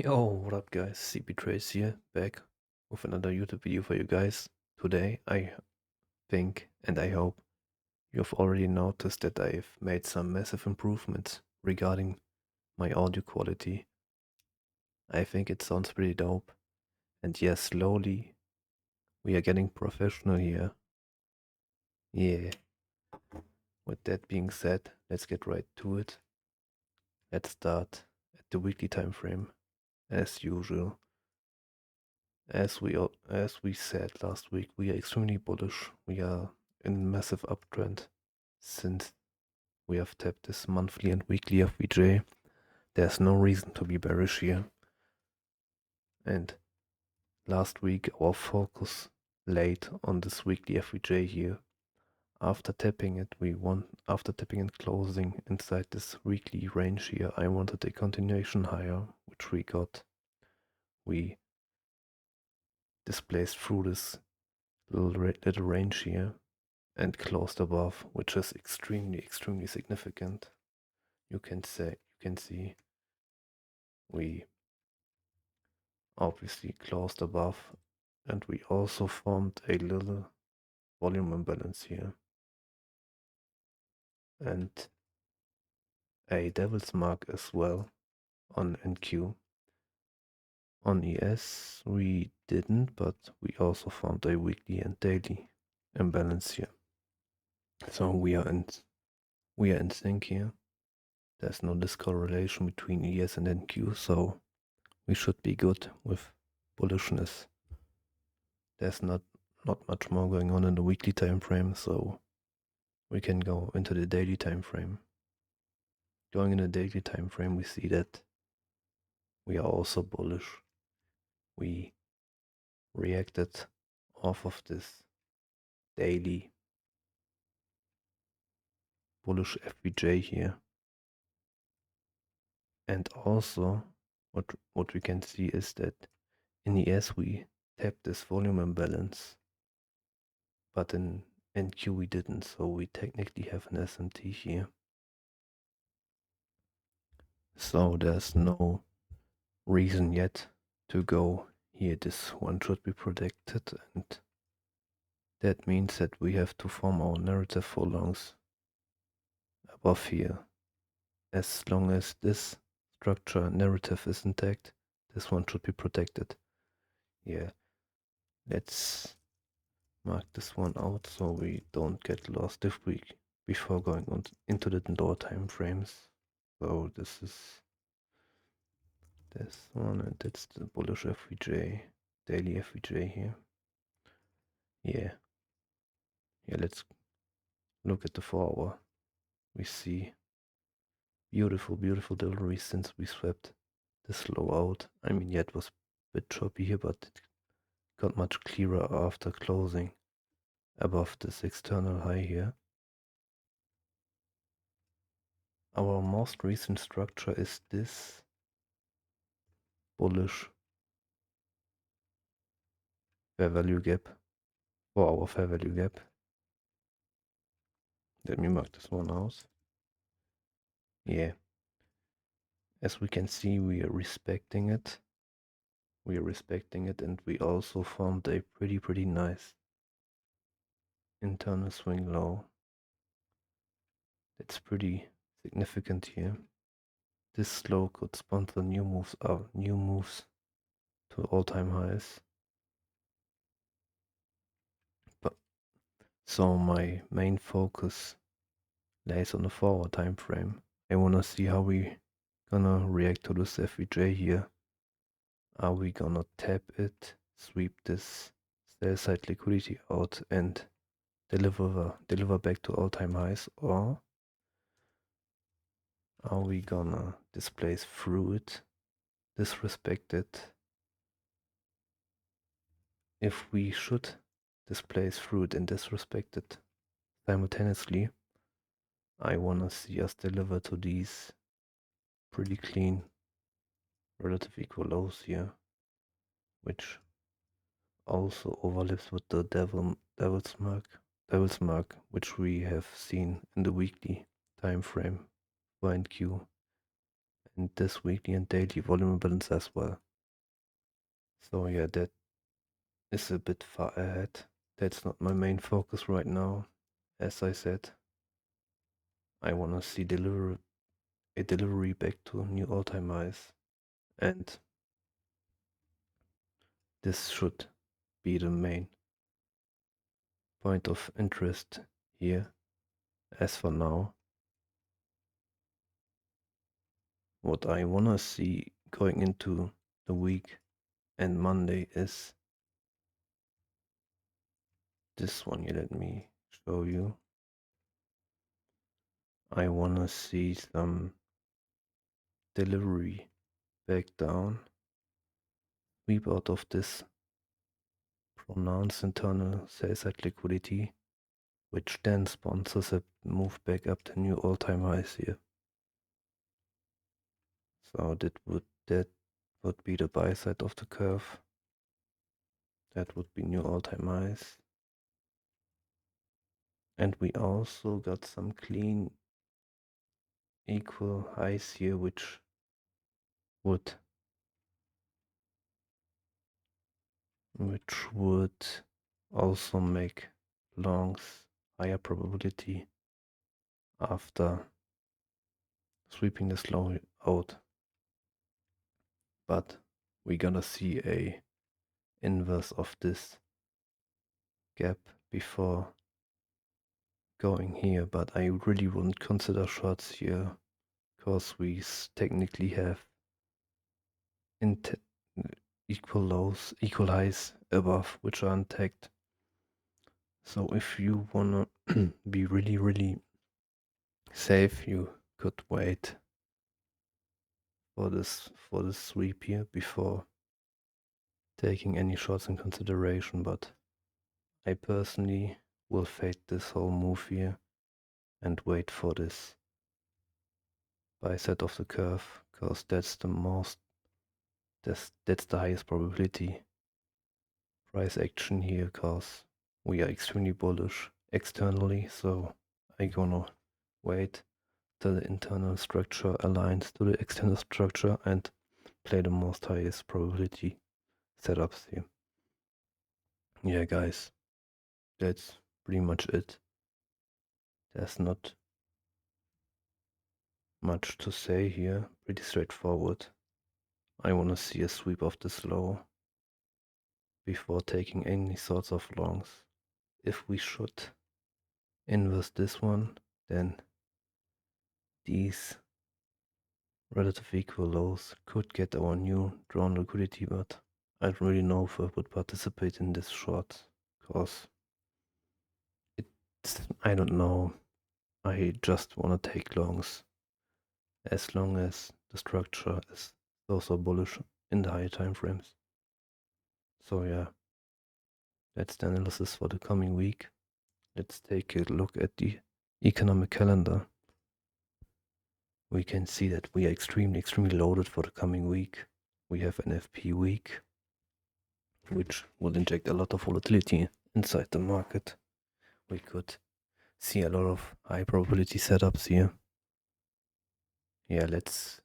Yo, what up guys, CP Trace here, back with another YouTube video for you guys. Today I think and I hope you've already noticed that I've made some massive improvements regarding my audio quality. I think it sounds pretty dope, and yes, slowly we are getting professional here. Yeah, with that being said, let's get right to it. Let's start at the weekly time frame, as usual. As we said last week, we are extremely bullish. We are in massive uptrend since we have tapped this monthly and weekly FVJ. There's no reason to be bearish here. And last week our focus laid on this weekly FVJ here. After tapping it, after tapping and closing inside this weekly range here, I wanted a continuation higher, which we got. We displaced through this little range here and closed above, which is extremely significant. You can see we obviously closed above, and we also formed a little volume imbalance here and a devil's mark as well on NQ. On ES we didn't, but we also formed a weekly and daily imbalance here. So we are in sync here. There's no discorrelation between ES and NQ, so we should be good with bullishness. There's not much more going on in the weekly time frame, so we can go into the daily time frame. Going in the daily time frame, we see that we are also bullish. We reacted off of this daily bullish FVJ here. And also what we can see is that in ES we tapped this volume imbalance, but in NQ we didn't, so we technically have an SMT here. So there's no reason yet to go here. This one should be protected, and that means that we have to form our narrative for longs above here. As long as this structure narrative is intact, this one should be protected. Yeah, let's mark this one out so we don't get lost if we before going on into the lower time frames. So this is this one, and that's the bullish FVJ, daily FVJ here. Yeah, let's look at the 4-hour. We see beautiful delivery since we swept this low out. I mean, yeah, it was a bit choppy here, but it got much clearer after closing above this external high here. Our most recent structure is this bullish fair value gap, or our fair value gap. Let me mark this one out. Yeah, as we can see, we are respecting it. And we also formed a pretty nice internal swing low. That's pretty significant here. This low could sponsor new moves to all-time highs. So my main focus lays on the 4-hour time frame. I wanna see how we gonna react to this FVJ here. Are we gonna tap it, sweep this sell side liquidity out, and deliver back to all-time highs, or are we gonna displace through it, disrespect it? If we should displace through it and disrespect it simultaneously, I wanna see us deliver to these pretty clean relative equal lows here, which also overlaps with the devil's mark, which we have seen in the weekly time frame for NQ. and this weekly and daily volume balance as well. So yeah, that is a bit far ahead. That's not my main focus right now. As I said, I want to see a delivery back to new all-time highs, and this should be the main point of interest here. As for now, what I want to see going into the week and Monday is this one here. Let me show you. I want to see some delivery back down, sweep out of this pronounced internal sell side liquidity, which then sponsors a move back up to new all-time highs here. So that would be the buy side of the curve. That would be new all-time highs. And we also got some clean equal highs here, which would also make longs higher probability after sweeping this low out. But we're gonna see a inverse of this gap before going here, but I really wouldn't consider shorts here because we technically have equal lows, equal highs above, which are intact. So if you wanna be really safe, you could wait for this sweep here before taking any shorts in consideration. But I personally will fade this whole move here and wait for this buy set of the curve, because that's the highest probability price action here, because we are extremely bullish externally. So I'm gonna wait till the internal structure aligns to the external structure and play the most highest probability setups here. Yeah, guys, that's pretty much it. There's not much to say here, pretty straightforward. I want to see a sweep of this low before taking any sorts of longs. If we should invest this one, then these relative equal lows could get our new drawn liquidity, but I don't really know if I would participate in this short, because I don't know. I just want to take longs as long as the structure is so bullish in the higher time frames. So yeah, that's the analysis for the coming week. Let's take a look at the economic calendar. We can see that we are extremely loaded for the coming week. We have an FP week, which will inject a lot of volatility inside the market. We could see a lot of high probability setups here. Yeah, let's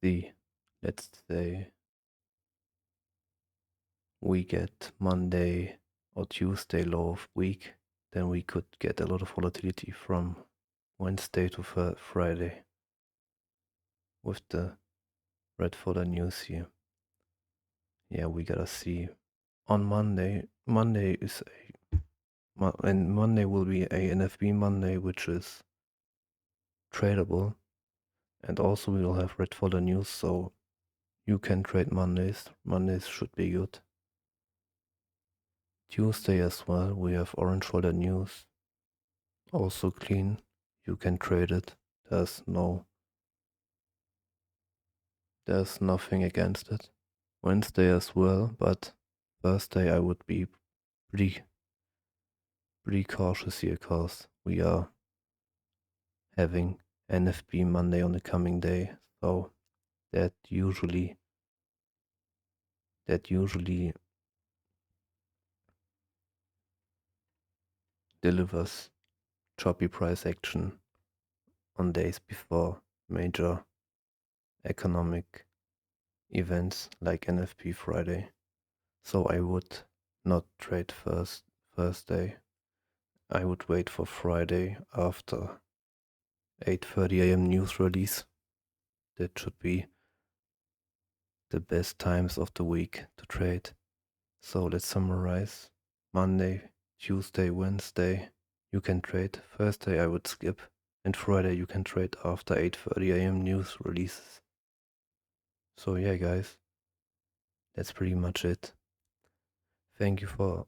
see. Let's say we get Monday or Tuesday low of week, then we could get a lot of volatility from Wednesday to Friday with the red folder news here. Yeah, we gotta see. On Monday is and Monday will be a NFB Monday, which is tradable, and also we will have red folder news, so you can trade Mondays. Mondays should be good. Tuesday as well, we have orange folder news, also clean. You can trade it. There's nothing against it. Wednesday as well, but Thursday I would be pretty cautious here, because we are having NFB Monday on the coming day, so that usually delivers choppy price action on days before major economic events like NFP Friday. So I would not trade Thursday. I would wait for Friday after 8:30 a.m. news release. That should be the best times of the week to trade. So let's summarize. Monday, Tuesday, Wednesday, you can trade. Thursday I would skip. And Friday you can trade after 8:30 a.m. news releases. So yeah, guys, that's pretty much it. Thank you for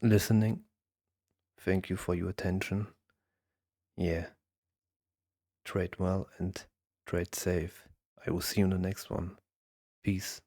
listening. Thank you for your attention. Yeah, trade well and trade safe. I will see you in the next one. Peace.